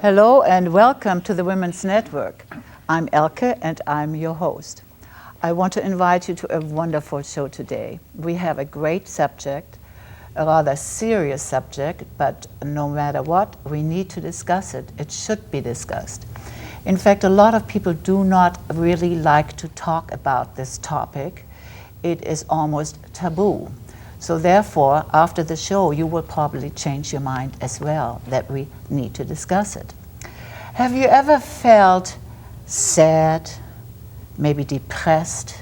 Hello and welcome to the Women's Network. I'm Elke and I'm your host. I want to invite you to a wonderful show today. We have a great subject, a rather serious subject, but no matter what, we need to discuss it. It should be discussed. In fact, a lot of people do not really like to talk about this topic. It is almost taboo. So therefore, after the show, you will probably change your mind as well, that we need to discuss it. Have you ever felt sad, maybe depressed,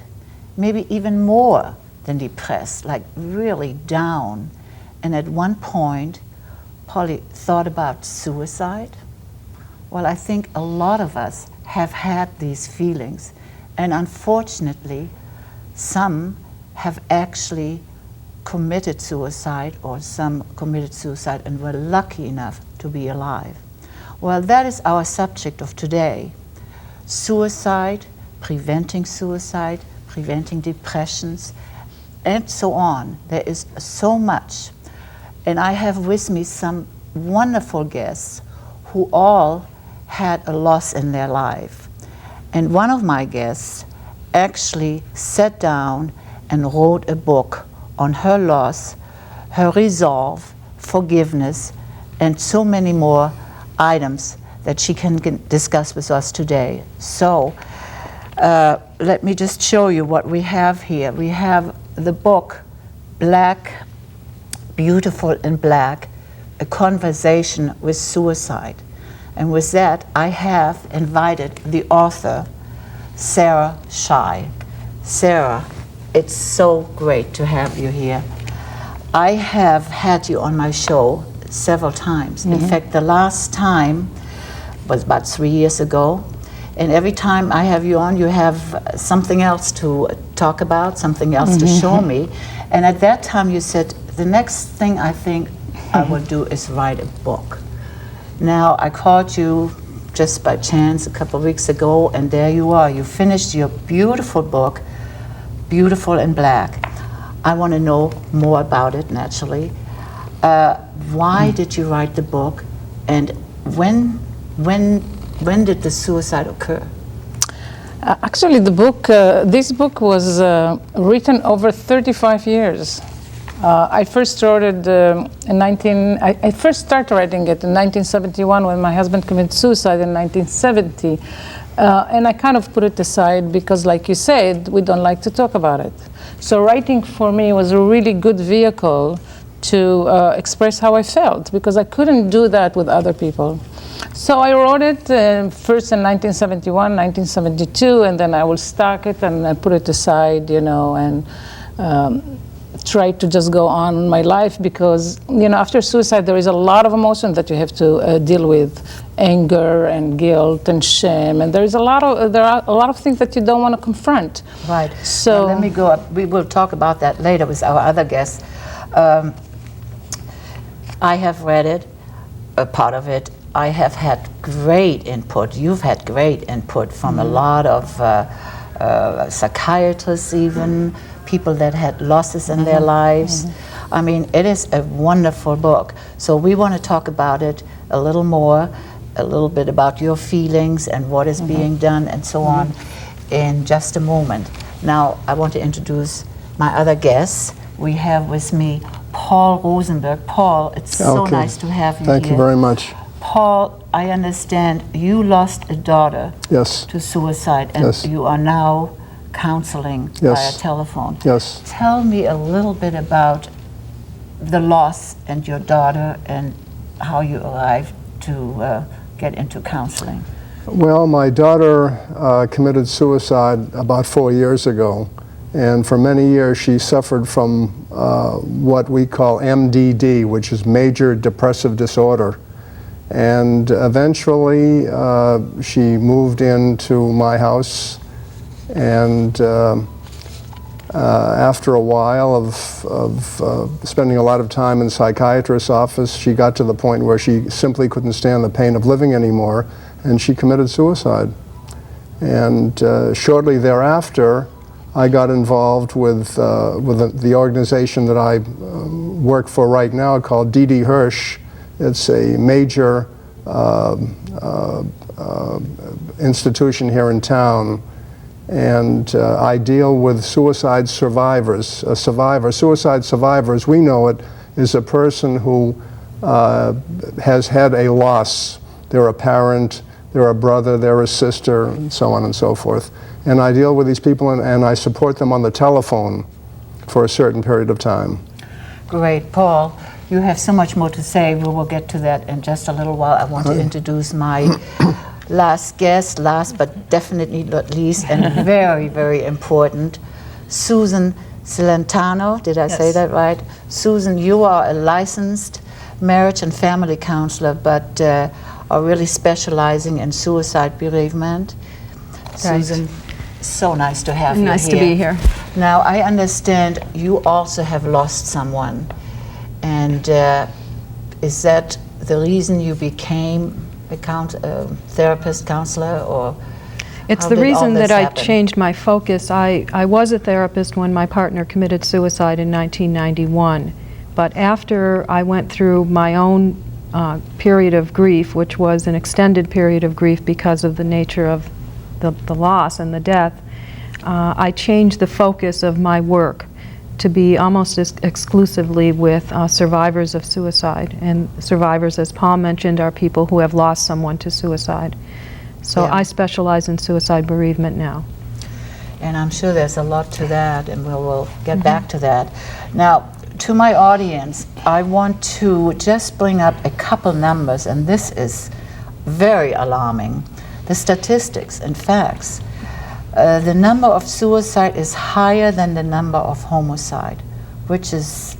maybe even more than depressed, like really down, and at one point probably thought about suicide? Well, I think a lot of us have had these feelings, and unfortunately, some have actually committed suicide, or some committed suicide and were lucky enough to be alive. Well, that is our subject of today. Suicide, preventing depressions, and so on. There is so much. And I have with me some wonderful guests who all had a loss in their life. And one of my guests actually sat down and wrote a book on her loss, her resolve, forgiveness, and so many more items that she can discuss with us today. So let me just show you what we have here. We have the book, Black, Beautiful in Black, A Conversation with Suicide. And with that, I have invited the author, Sara Shai. Sara, it's so great to have you here. I have had you on my show several times. In fact, the last time was about 3 years ago. And every time I have you on, you have something else to talk about, something else to show me. And at that time you said, the next thing I think I will do is write a book. Now, I called you just by chance a couple of weeks ago, and there you are. You finished your beautiful book, Beautiful in Black. I want to know more about it, naturally. Why did you write the book, and when did the suicide occur? Actually, this book was written over 35 years. I first wrote it I first started writing it in 1971 when my husband committed suicide in 1970. And I kind of put it aside because, like you said, we don't like to talk about it. So writing for me was a really good vehicle to express how I felt, because I couldn't do that with other people. So I wrote it first in 1971, 1972, and then I will stack it and I put it aside, and try to just go on my life, because after suicide there is a lot of emotion that you have to deal with, anger and guilt and shame, and there are a lot of things that you don't want to confront. Right. So now let me go up. We will talk about that later with our other guests. I have read it, a part of it. I have had great input. You've had great input from a lot of psychiatrists, even people that had losses in their lives. I mean, it is a wonderful book. So we want to talk about it a little more, a little bit about your feelings and what is being done and so on in just a moment. Now, I want to introduce my other guests. We have with me Paul Rosenberg. Paul, it's so nice to have you here. Thank you very much. Paul, I understand you lost a daughter to suicide, and you are now counseling via telephone. Yes. Tell me a little bit about the loss and your daughter and how you arrived to get into counseling. Well, my daughter committed suicide about 4 years ago, and for many years she suffered from what we call MDD, which is major depressive disorder. And eventually she moved into my house, and after a while of spending a lot of time in the psychiatrist's office, she got to the point where she simply couldn't stand the pain of living anymore, and she committed suicide. And shortly thereafter, I got involved with the organization that I work for right now called D.D. Hirsch. It's a major institution here in town, and I deal with suicide survivors. Suicide survivors, we know it, is a person who has had a loss. They're a parent, they're a brother, they're a sister, and so on and so forth. And I deal with these people, and I support them on the telephone for a certain period of time. Great. Paul, you have so much more to say. We will get to that in just a little while. I want to introduce my last guest, last but definitely not least, and very, very important, Susan Celentano. Did I say that right? Susan, you are a licensed marriage and family counselor, but are really specializing in suicide bereavement. Right. Susan, so nice to have you here. Nice to be here. Now, I understand you also have lost someone, and is that the reason you became a therapist, counselor, or it's the reason that I changed my focus. I was a therapist when my partner committed suicide in 1991, but after I went through my own period of grief, which was an extended period of grief because of the nature of the loss and the death, I changed the focus of my work to be almost exclusively with survivors of suicide. And survivors, as Paul mentioned, are people who have lost someone to suicide. So I specialize in suicide bereavement now. And I'm sure there's a lot to that, and we'll get back to that. Now, to my audience, I want to just bring up a couple numbers, and this is very alarming. The statistics and facts. The number of suicide is higher than the number of homicide, which is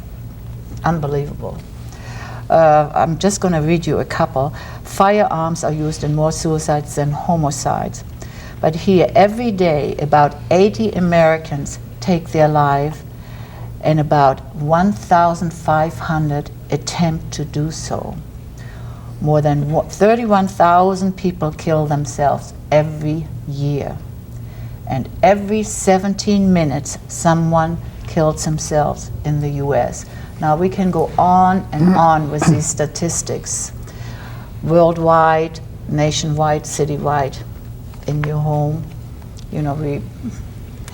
unbelievable. I'm just going to read you a couple. Firearms are used in more suicides than homicides. But here, every day, about 80 Americans take their life, and about 1,500 attempt to do so. More than 31,000 people kill themselves every year. And every 17 minutes, someone kills themselves in the US. Now, we can go on and on with these statistics. Worldwide, nationwide, citywide, in your home. You know,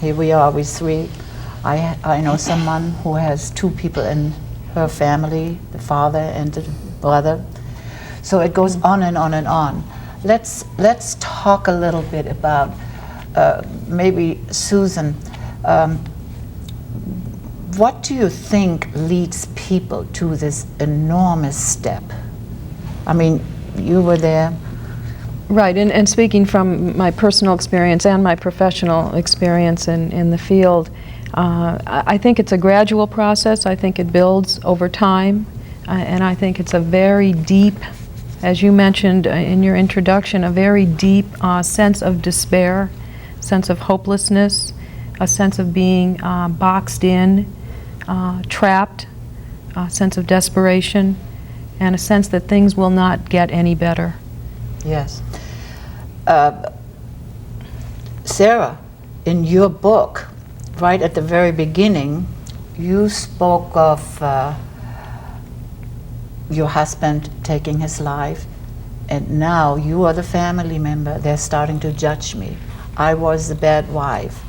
here we are with three. I know someone who has two people in her family, the father and the brother. So it goes on and on and on. Let's talk a little bit about maybe Susan. What do you think leads people to this enormous step? I mean, you were there. Right, and speaking from my personal experience and my professional experience in the field, I think it's a gradual process. I think it builds over time, and I think it's a very deep, as you mentioned in your introduction, a very deep sense of despair, sense of hopelessness, a sense of being boxed in, trapped, a sense of desperation, and a sense that things will not get any better. Yes. Sara, in your book, right at the very beginning, you spoke of your husband taking his life, and now you are the family member. They're starting to judge me. I was the bad wife.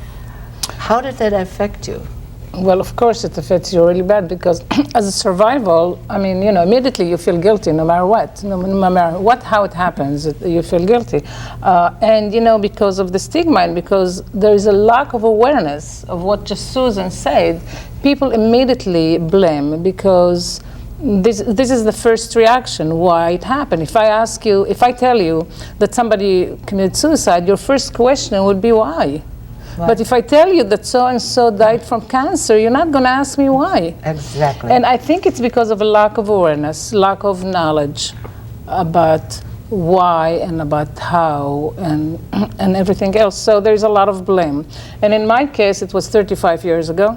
How did that affect you? Well, of course it affects you really bad, because as a survival, I mean, you know, immediately you feel guilty no matter what. No matter what, how it happens, you feel guilty. And, you know, because of the stigma and because there is a lack of awareness of what just Susan said, people immediately blame, because this is the first reaction, why it happened. If I tell you that somebody committed suicide, your first question would be why? Right. But if I tell you that so-and-so died from cancer, you're not going to ask me why. Exactly. And I think it's because of a lack of awareness, lack of knowledge about why and about how and everything else. So there's a lot of blame. And in my case, it was 35 years ago.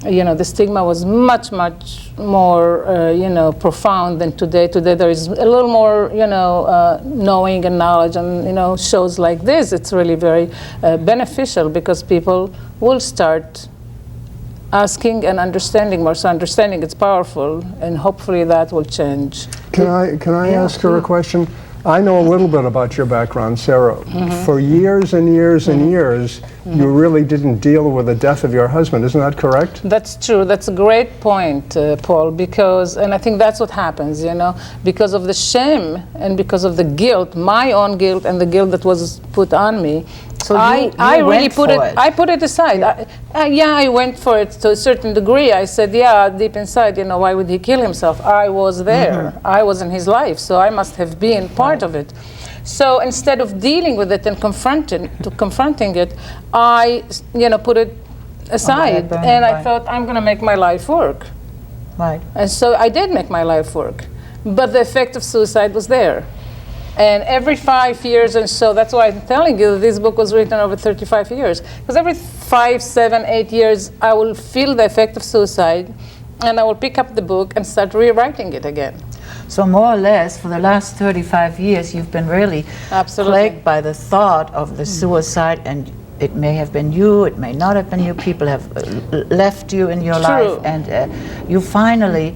You know, the stigma was much, much more, you know, profound than today. Today there is a little more, you know, knowing and knowledge, and, you know, shows like this, it's really very beneficial, because people will start asking and understanding more. So understanding it's powerful, and hopefully that will change. Can I ask her a question? I know a little bit about your background, Sarah. For years and years and years, you really didn't deal with the death of your husband. Isn't that correct? That's true. That's a great point, Paul, because, and I think that's what happens, you know, because of the shame and because of the guilt, my own guilt and the guilt that was put on me. So I really put it, I put it aside. Yeah. I went for it to a certain degree. I said, yeah, deep inside, you know, why would he kill himself? I was there. I was in his life, so I must have been part of it. So instead of dealing with it and confronting it, I, you know, put it aside, and I thought, I'm going to make my life work. Right. And so I did make my life work, but the effect of suicide was there. And every 5 years, and so that's why I'm telling you that this book was written over 35 years. Because every 5, 7, 8 years, I will feel the effect of suicide, and I will pick up the book and start rewriting it again. So more or less, for the last 35 years, you've been really plagued by the thought of the suicide, and it may have been you, it may not have been you. People have left you in your life, and you finally,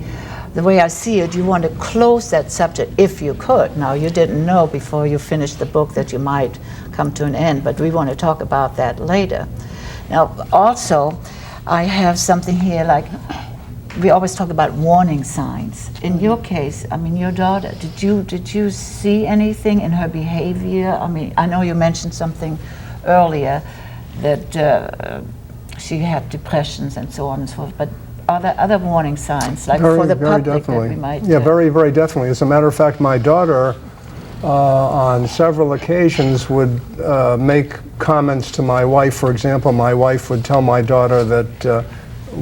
the way I see it, you want to close that subject if you could. Now, you didn't know before you finished the book that you might come to an end, but we want to talk about that later. Now, also, I have something here like, we always talk about warning signs. In your case, I mean, your daughter, did you see anything in her behavior? I mean, I know you mentioned something earlier that she had depressions and so on and so forth, but are there other warning signs, like for the public definitely. that we might... Yeah, very, very definitely. As a matter of fact, my daughter, on several occasions, would make comments to my wife. For example, my wife would tell my daughter that,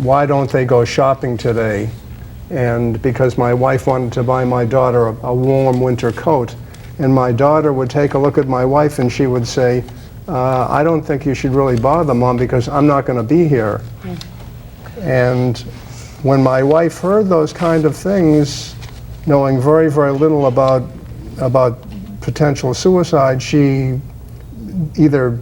why don't they go shopping today? And because my wife wanted to buy my daughter a warm winter coat, and my daughter would take a look at my wife and she would say, I don't think you should really bother, Mom, because I'm not going to be here. And when my wife heard those kind of things, knowing very, very little about potential suicide, she either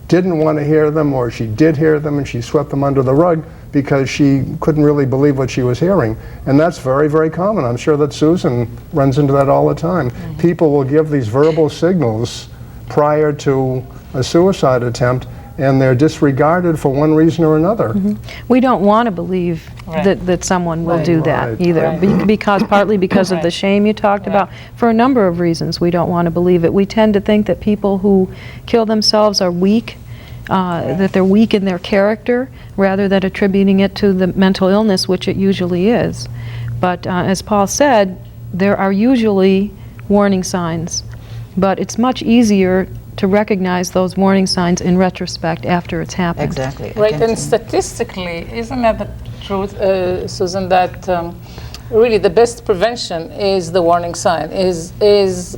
didn't want to hear them or she did hear them and she swept them under the rug because she couldn't really believe what she was hearing. And that's very, very common. I'm sure that Susan runs into that all the time. People will give these verbal signals prior to a suicide attempt, and they're disregarded for one reason or another. We don't want to believe that someone will do that either, because partly because of the shame you talked about. For a number of reasons, we don't want to believe it. We tend to think that people who kill themselves are weak, that they're weak in their character, rather than attributing it to the mental illness, which it usually is. But as Paul said, there are usually warning signs, but it's much easier to recognize those warning signs in retrospect after it's happened. Exactly. Right, and statistically, isn't that the truth, Susan, that really the best prevention is the warning sign, is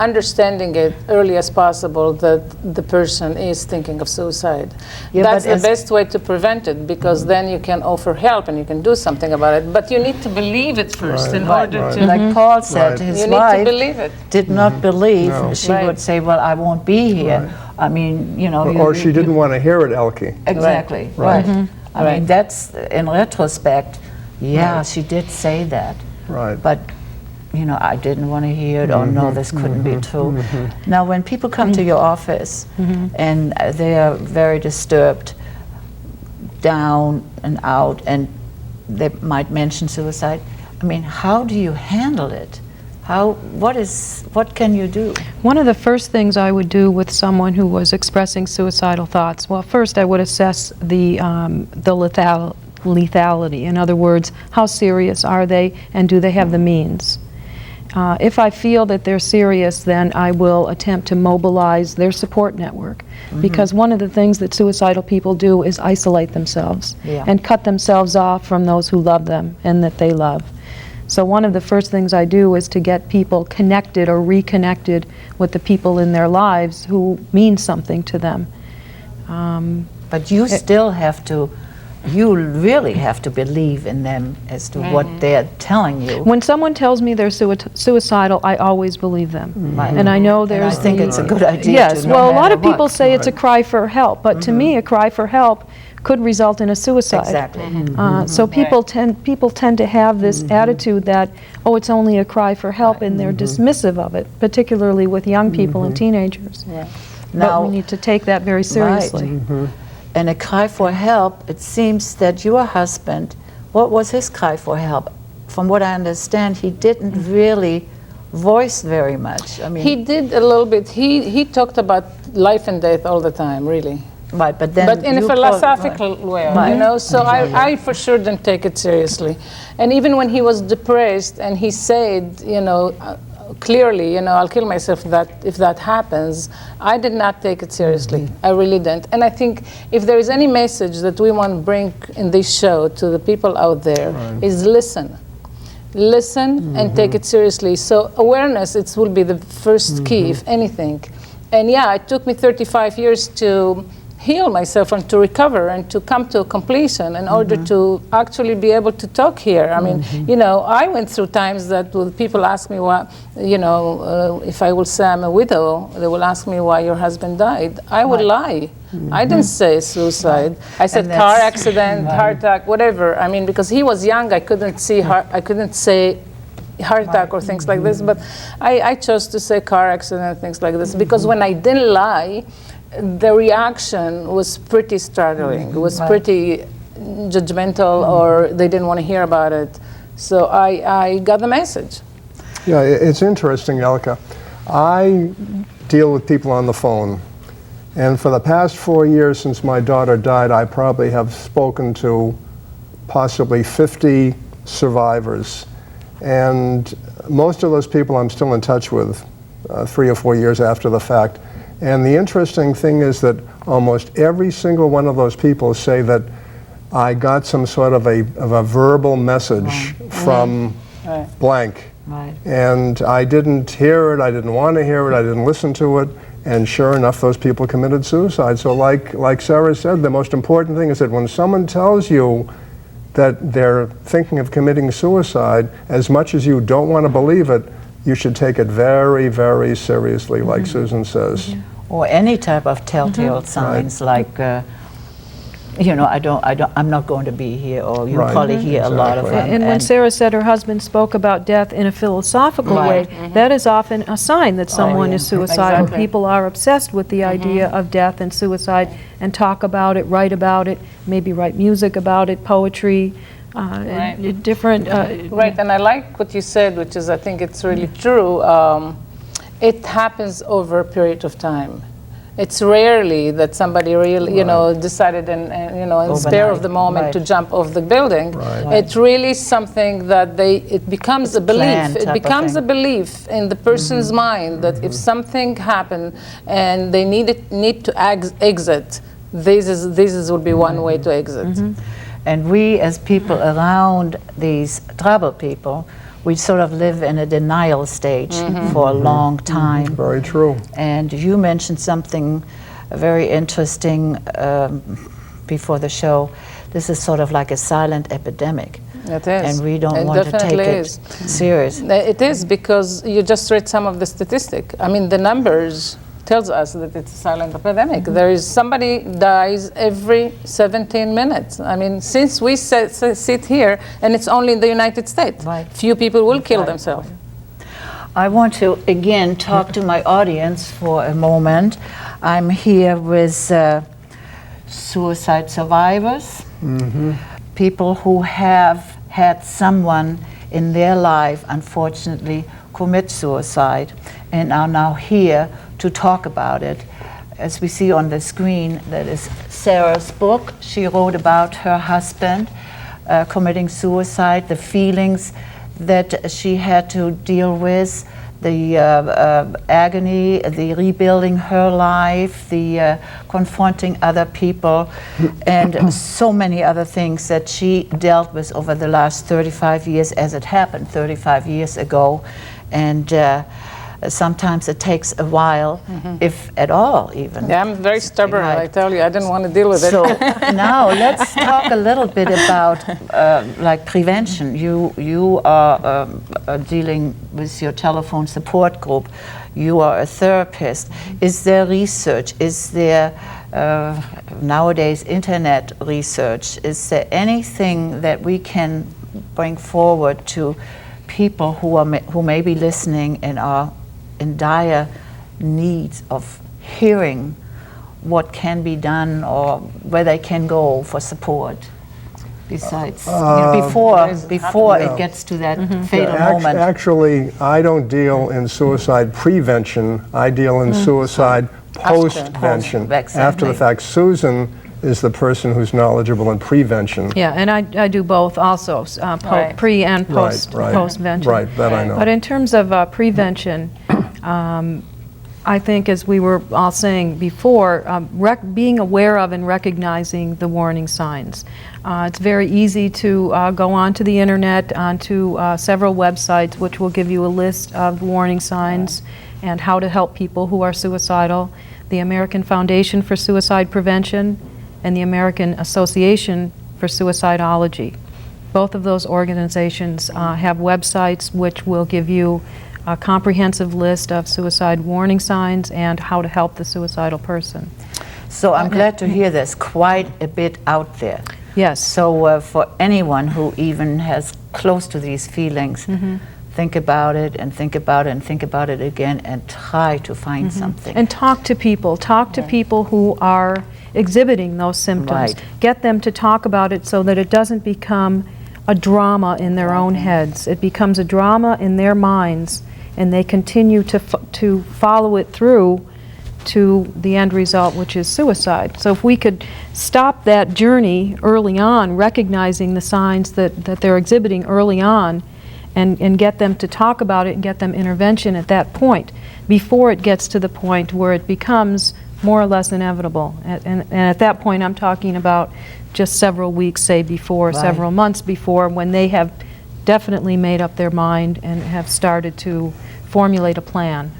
understanding it early as possible that the person is thinking of suicide. That's the best way to prevent it, because then you can offer help and you can do something about it. But you need to believe it first in order to... Like Paul said, his wife did not believe. She would say, well, I won't be here. I mean, you know... Or she didn't want to hear it, Elke. Exactly, right. I mean, that's, in retrospect, she did say that. Right. But you know, I didn't want to hear it, or no, this couldn't be true. Now, when people come to your office and they are very disturbed, down and out, and they might mention suicide, I mean, how do you handle it? What can you do? One of the first things I would do with someone who was expressing suicidal thoughts, well, first I would assess the lethality. In other words, how serious are they, and do they have the means? If I feel that they're serious, then I will attempt to mobilize their support network. Because one of the things that suicidal people do is isolate themselves and cut themselves off from those who love them and that they love. So one of the first things I do is to get people connected or reconnected with the people in their lives who mean something to them. But you still have to you really have to believe in them as to what they're telling you. When someone tells me they're suicidal, I always believe them. Right. And I know there's I think it's a good idea. Yes, to, no well, a lot matter of people what. say it's a cry for help, but to me, a cry for help could result in a suicide. Exactly. So people tend to have this attitude that, oh, it's only a cry for help, and they're dismissive of it, particularly with young people and teenagers. Yeah. But we need to take that very seriously. And a cry for help, it seems that your husband, what was his cry for help? From what I understand, he didn't really voice very much. I mean, He did a little bit. He talked about life and death all the time, really. right, but then But in a you philosophical way, you know, so I for sure didn't take it seriously. And even when he was depressed and he said, you know, clearly, you know, I'll kill myself if that happens, I did not take it seriously. I really didn't. And I think if there is any message that we want to bring in this show to the people out there is listen. Listen and take it seriously. So awareness, it will be the first key, if anything. And yeah, it took me 35 years to heal myself and to recover and to come to a completion in order to actually be able to talk here. I mean, you know, I went through times that when people ask me why, you know, if I will say I'm a widow, they will ask me why your husband died. I would lie. I didn't say suicide. I said car accident, heart attack, whatever. I mean, because he was young, I couldn't say heart attack or things like this, but I chose to say car accident, things like this, because when I didn't lie, the reaction was pretty startling. It was pretty judgmental, or they didn't want to hear about it. So I got the message. Yeah, it's interesting, Elka. I deal with people on the phone. And for the past 4 years since my daughter died, I probably have spoken to possibly 50 survivors. And most of those people I'm still in touch with 3 or 4 years after the fact. And the interesting thing is that almost every single one of those people say that I got some sort of a verbal message from blank. Right. And I didn't hear it, I didn't want to hear it, I didn't listen to it. And sure enough, those people committed suicide. So like Sara said, the most important thing is that when someone tells you that they're thinking of committing suicide, as much as you don't want to believe it, you should take it very, very seriously, like Susan says. Or any type of telltale signs, like, you know, I'm not going to be here, or you probably hear a lot of them. And when Sara said her husband spoke about death in a philosophical way, that is often a sign that someone is suicidal. Exactly. People are obsessed with the idea of death and suicide and talk about it, write about it, maybe write music about it, poetry, different... Right, and I like what you said, which is, I think it's really true. It happens over a period of time. It's rarely that somebody really, you know, decided in you know, in spare of the moment to jump off the building. It's really something that it becomes a belief. It becomes a belief in the person's mind that if something happened and they need to exit, this would be one way to exit. And we, as people around these troubled people, we sort of live in a denial stage for a long time. Very true. And you mentioned something very interesting before the show. This is sort of like a silent epidemic. It is. And we don't want to take it serious. It is, because you just read some of the statistic. I mean, the numbers tells us that it's a silent epidemic. There is somebody dies every 17 minutes. I mean, since we sit here, and it's only in the United States, few people will kill themselves. I want to again talk to my audience for a moment. I'm here with suicide survivors, people who have had someone in their life, unfortunately, commit suicide and are now here to talk about it. As we see on the screen, that is Sara's book. She wrote about her husband committing suicide, the feelings that she had to deal with, the agony, the rebuilding her life, the confronting other people, and so many other things that she dealt with over the last 35 years, as it happened 35 years ago. And Sometimes it takes a while, if at all, even. Yeah, I'm very stubborn, Right. I tell you. I didn't want to deal with it. So now let's talk a little bit about like prevention. You are dealing with your telephone support group. You are a therapist. Is there research? Is there nowadays internet research? Is there anything that we can bring forward to people who may be listening and are in dire need of hearing what can be done or where they can go for support? Besides, before it gets to that fatal moment. Actually, I don't deal in suicide prevention. I deal in suicide postvention. After the fact. Susan is the person who's knowledgeable in prevention. Yeah, and I do both also, pre and postvention. Right, that I know. But in terms of prevention, I think, as we were all saying before, being aware of and recognizing the warning signs. It's very easy to go onto the internet, onto several websites, which will give you a list of warning signs and how to help people who are suicidal. The American Foundation for Suicide Prevention and the American Association for Suicidology. Both of those organizations have websites which will give you a comprehensive list of suicide warning signs and how to help the suicidal person. So I'm glad to hear there's quite a bit out there. Yes. So for anyone who even has close to these feelings, think about it and think about it and think about it again and try to find something. And talk to people. Talk to people who are exhibiting those symptoms. Right. Get them to talk about it so that it doesn't become a drama in their own heads. It becomes a drama in their minds, and they continue to follow it through to the end result, which is suicide. So if we could stop that journey early on, recognizing the signs that they're exhibiting early on, and get them to talk about it and get them intervention at that point, before it gets to the point where it becomes more or less inevitable. And at that point, I'm talking about just several weeks, say, before, several months before, when they have definitely made up their mind and have started to formulate a plan.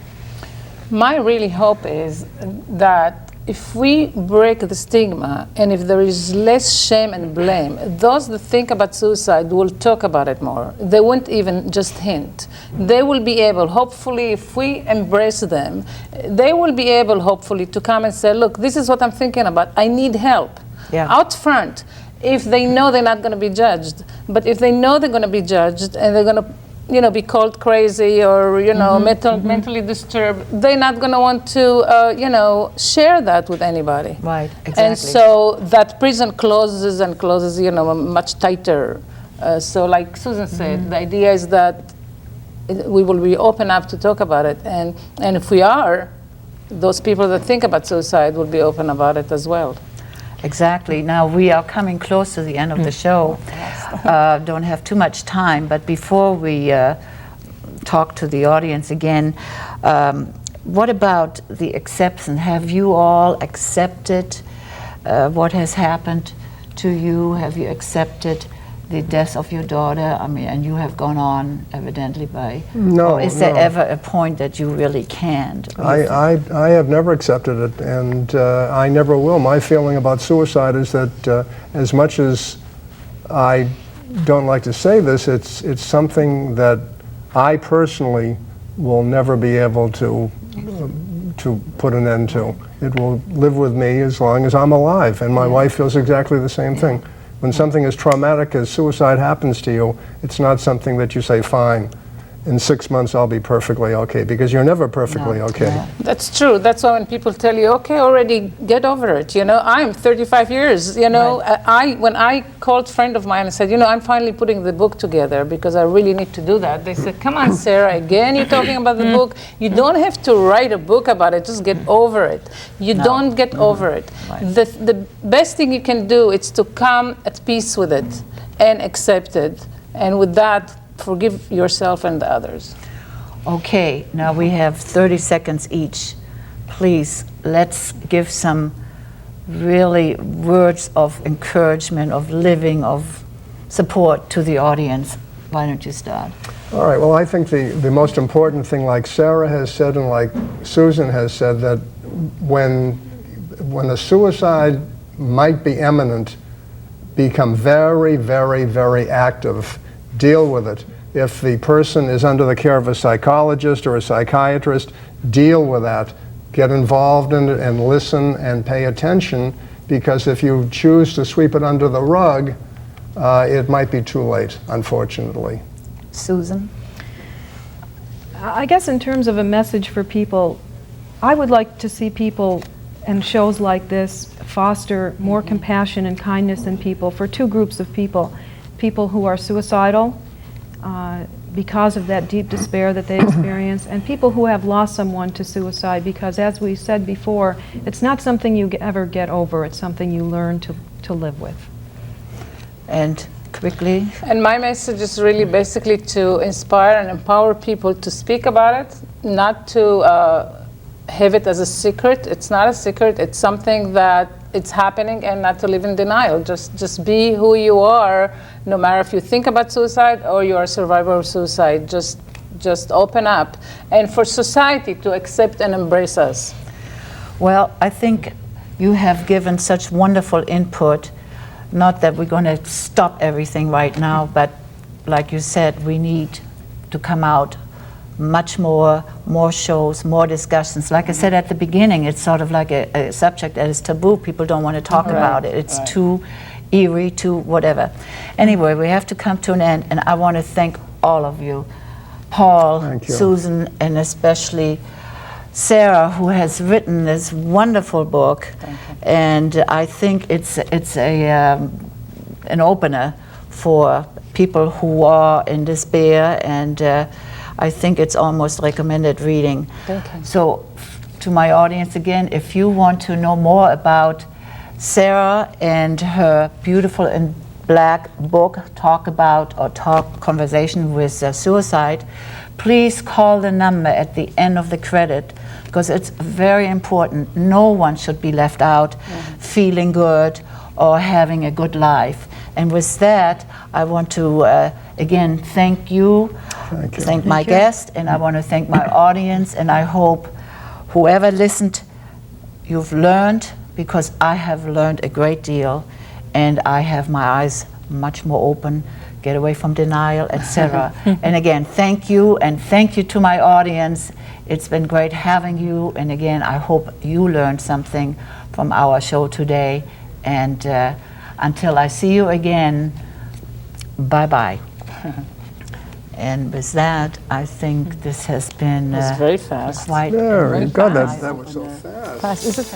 My really hope is that if we break the stigma and if there is less shame and blame, those that think about suicide will talk about it more. They won't even just hint. They will be able, hopefully, if we embrace them, they will be able, hopefully, to come and say, look, this is what I'm thinking about. I need help. Out front, if they know they're not going to be judged. But if they know they're going to be judged and they're going to be called crazy or, mentally disturbed, they're not going to want to, share that with anybody. Right, exactly. And so that prison closes and closes, much tighter. So like Susan said, the idea is that we will be open up to talk about it. And if we are, those people that think about suicide will be open about it as well. Exactly. Now we are coming close to the end of the show. Don't have too much time, but before we talk to the audience again, what about the acceptance? Have you all accepted what has happened to you? Have you accepted the death of your daughter? I mean, and you have gone on evidently by. No. Or is there ever a point that you really can't? I have never accepted it, and I never will. My feeling about suicide is that as much as I don't like to say this, it's something that I personally will never be able to put an end to. It will live with me as long as I'm alive, and my wife feels exactly the same thing. When something as traumatic as suicide happens to you, it's not something that you say, fine, in 6 months I'll be perfectly okay, because you're never perfectly okay. Yeah. That's true. That's why when people tell you, okay, already get over it. I'm 35 years. When I called a friend of mine and said, I'm finally putting the book together because I really need to do that. They said, come on, Sarah, again you're talking about the book. You don't have to write a book about it. Just get over it. You don't get over it. Right. The best thing you can do is to come at peace with it and accept it. And with that, forgive yourself and the others. Okay, now we have 30 seconds each. Please, let's give some really words of encouragement, of living, of support to the audience. Why don't you start? All right, well, I think the most important thing, like Sara has said and like Susan has said, that when a suicide might be imminent, become very, very, very active. Deal with it. If the person is under the care of a psychologist or a psychiatrist, deal with that. Get involved in it and listen and pay attention, because if you choose to sweep it under the rug, it might be too late, unfortunately. Susan? I guess in terms of a message for people, I would like to see people and shows like this foster more compassion and kindness in people for two groups of people. People who are suicidal because of that deep despair that they experience, and people who have lost someone to suicide, because as we said before, it's not something you ever get over, it's something you learn to live with. And quickly? And my message is really basically to inspire and empower people to speak about it, not to have it as a secret. It's not a secret, it's something that it's happening, and not to live in denial. Just be who you are, no matter if you think about suicide or you're a survivor of suicide. Just open up. And for society to accept and embrace us. Well, I think you have given such wonderful input. Not that we're going to stop everything right now, but like you said, we need to come out much more shows, more discussions. Like I said at the beginning, it's sort of like a subject that is taboo. People don't want to talk about it. It's too eerie, too whatever. Anyway, we have to come to an end, and I want to thank all of you. Paul, Susan, and especially Sara, who has written this wonderful book. And I think it's an opener for people who are in despair, and I think it's almost recommended reading. So to my audience again, if you want to know more about Sara and her Beautiful in Black book, Conversation with Suicide, please call the number at the end of the credit, because it's very important. No one should be left out feeling good or having a good life. And with that, I want to again thank you, thank my guest, and I want to thank my audience, and I hope whoever listened, you've learned, because I have learned a great deal, and I have my eyes much more open, get away from denial, etc. And again, thank you, and thank you to my audience. It's been great having you, and again, I hope you learned something from our show today. And until I see you again, bye-bye. And with that, I think this has been very fast. Quite that was so fast. Is it?